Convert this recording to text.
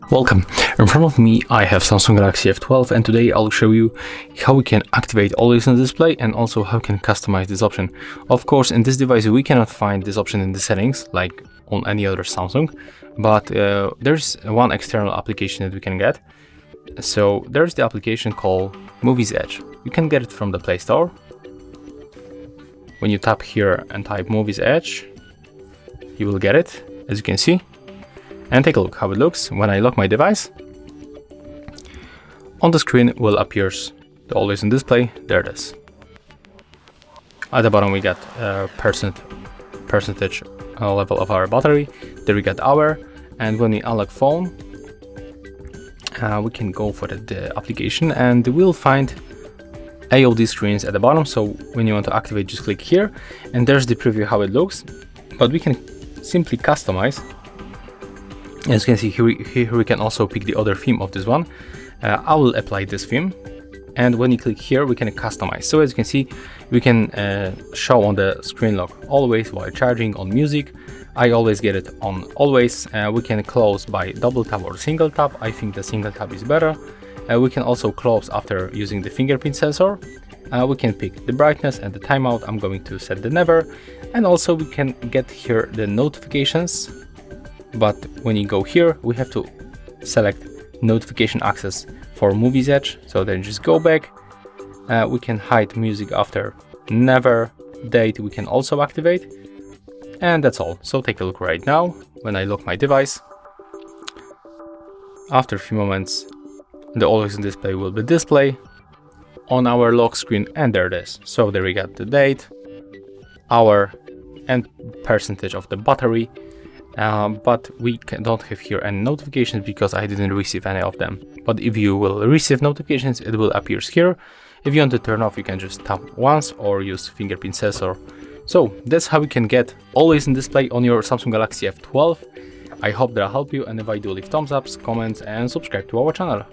Welcome. In front of me I have Samsung Galaxy F12, and today I'll show you how we can activate always on display and also how we can customize this option. Of course, in this device we cannot find this option in the settings like on any other Samsung, but there's one external application that we can get. So there's the application called Muviz Edge. You can get it from the Play Store. When you tap here and type Muviz Edge, you will get it, as you can see. And take a look how it looks. When I lock my device, on the screen will appears the always on display. There it is. At the bottom we got percentage level of our battery. There we got hour, and when we unlock phone, we can go for the application and we'll find AOD screens at the bottom. So when you want to activate, just click here, and there's the preview how it looks. But we can simply customize. As you can see here we can also pick the other theme of this one. I will apply this theme, and when you click here we can customize. So as you can see, we can show on the screen lock always while charging, on music. I always get it on always. We can close by double tap or single tap. I think the single tap is better. We can also close after using the fingerprint sensor. We can pick the brightness and the timeout. I'm going to set the never, and also we can get here the notifications. But when you go here, we have to select notification access for Muviz Edge. So then just go back. We can hide music after never. Date we can also activate. And that's all. So take a look right now. When I lock my device, after a few moments, the always on display will be displayed on our lock screen, and there it is. So there we got the date, hour, and percentage of the battery. But we don't have here any notifications because I didn't receive any of them. But if you will receive notifications, it will appear here. If you want to turn off, you can just tap once or use fingerprint sensor. So that's how we can get always in display on your Samsung Galaxy F12. I hope that will help you, and if I do, leave thumbs ups, comments, and subscribe to our channel.